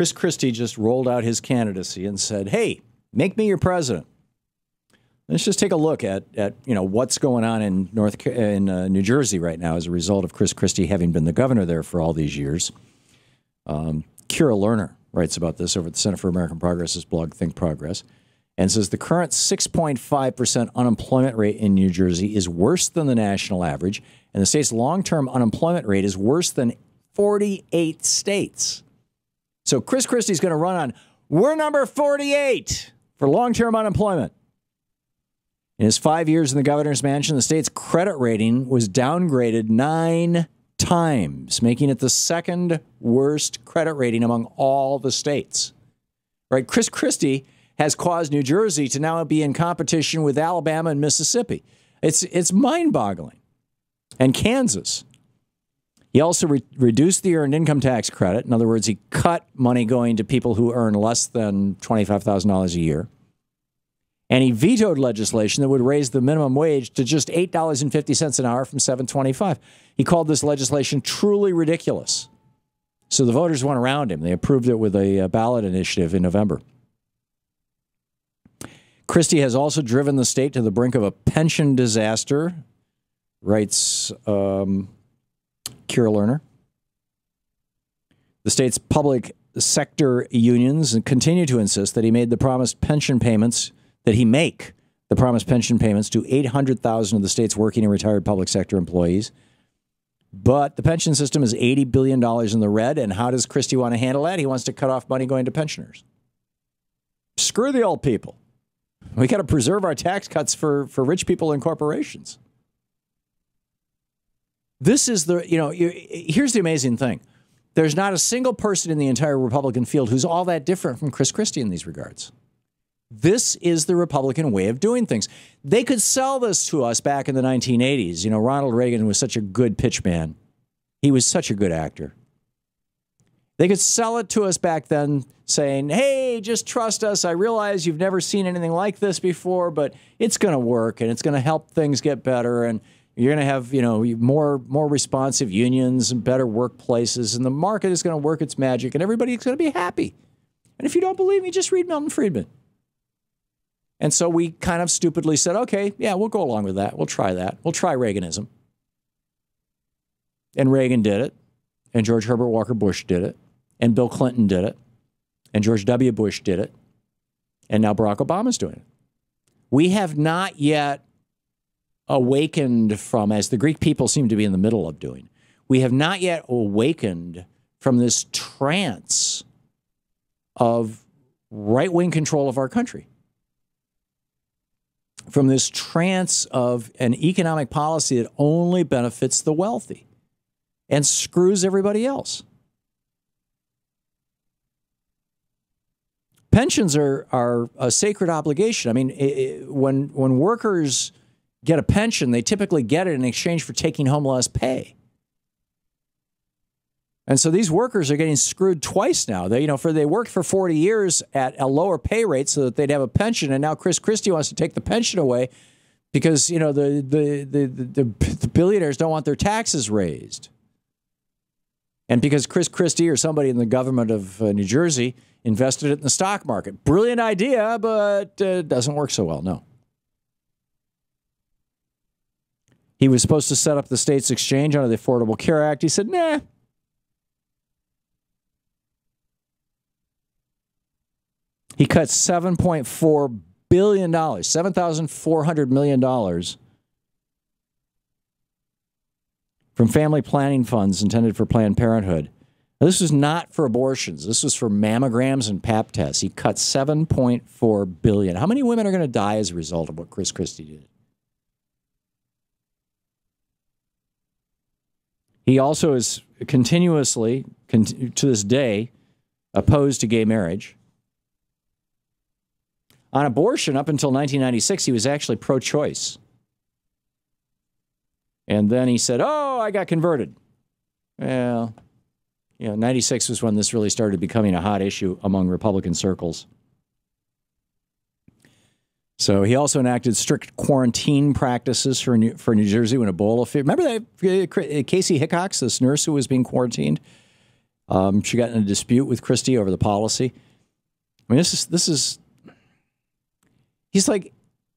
Chris Christie just rolled out his candidacy and said, hey, make me your president. Let's just take a look at what's going on in New Jersey right now as a result of Chris Christie having been the governor there for all these years. Kira Lerner writes about this over at the Center for American Progress's blog Think Progress, and says the current 6.5% unemployment rate in New Jersey is worse than the national average, and the state's long-term unemployment rate is worse than 48 states. So Chris Christie's going to run on, we're number 48 for long-term unemployment. In his 5 years in the governor's mansion, the state's credit rating was downgraded 9 times, making it the second worst credit rating among all the states. Right? Chris Christie has caused New Jersey to now be in competition with Alabama and Mississippi. It's mind-boggling. And Kansas. He also reduced the earned income tax credit. In other words, he cut money going to people who earn less than $25,000 a year. And he vetoed legislation that would raise the minimum wage to just $8.50 an hour from $7.25. He called this legislation truly ridiculous. So the voters went around him. They approved it with a ballot initiative in November. Christie has also driven the state to the brink of a pension disaster, writes Kira Lerner. The state's public sector unions continue to insist that he made the promised pension payments to 800,000 of the state's working and retired public sector employees. But the pension system is $80 billion in the red, and how does Christie want to handle that? He wants to cut off money going to pensioners. Screw the old people. We got to preserve our tax cuts for rich people and corporations. This is here's the amazing thing. There's not a single person in the entire Republican field who's all that different from Chris Christie in these regards. This is the Republican way of doing things. They could sell this to us back in the 1980s. Ronald Reagan was such a good pitchman. He was such a good actor. They could sell it to us back then saying, hey, just trust us. I realize you've never seen anything like this before, but it's going to work and it's going to help things get better. And you're going to have, more responsive unions and better workplaces. And the market is going to work its magic and everybody's going to be happy. And if you don't believe me, just read Milton Friedman. And so we kind of stupidly said, okay, yeah, we'll go along with that. We'll try that. We'll try Reaganism. And Reagan did it. And George Herbert Walker Bush did it. And Bill Clinton did it. And George W. Bush did it. And now Barack Obama's doing it. We have not yet awakened from, as the Greek people seem to be in the middle of doing, we have not yet awakened from this trance of right-wing control of our country. From this trance of an economic policy that only benefits the wealthy and screws everybody else. Pensions are a sacred obligation. I mean, when workers get a pension, they typically get it in exchange for taking home less pay. And so these workers are getting screwed twice now. They worked for 40 years at a lower pay rate so that they'd have a pension, and now Chris Christie wants to take the pension away because the billionaires don't want their taxes raised, and because Chris Christie or somebody in the government of New Jersey invested it in the stock market. Brilliant idea, but doesn't work so well. No. He was supposed to set up the state's exchange under the Affordable Care Act. He said, nah. He cut $7.4 billion, $7,400 million from family planning funds intended for Planned Parenthood. Now, this was not for abortions. This was for mammograms and pap tests. He cut $7.4 billion. How many women are going to die as a result of what Chris Christie did? He also is continuously, to this day, opposed to gay marriage. On abortion, up until 1996, he was actually pro-choice. And then he said, oh, I got converted. Well, 96 was when this really started becoming a hot issue among Republican circles. So he also enacted strict quarantine practices for New Jersey when Ebola. Remember that Casey Hickox, this nurse who was being quarantined? She got in a dispute with Christie over the policy. I mean,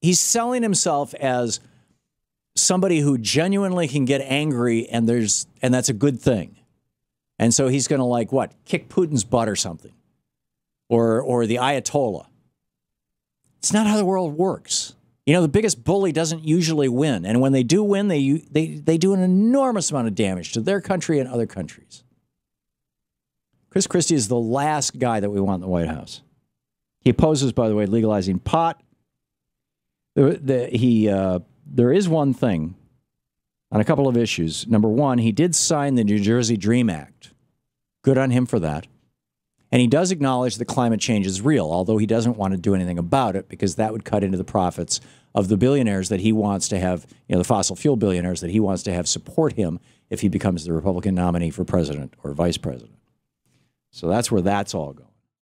he's selling himself as somebody who genuinely can get angry, and that's a good thing. And so he's going to kick Putin's butt or something, or the Ayatollah. It's not how the world works. The biggest bully doesn't usually win, and when they do win, they do an enormous amount of damage to their country and other countries. Chris Christie is the last guy that we want in the White House. He opposes, by the way, legalizing pot. There is one thing on a couple of issues. Number one, he did sign the New Jersey Dream Act. Good on him for that. And he does acknowledge that climate change is real, although he doesn't want to do anything about it because that would cut into the profits of the billionaires that he wants to have, the fossil fuel billionaires that he wants to have support him if he becomes the Republican nominee for president or vice president. So that's where that's all going.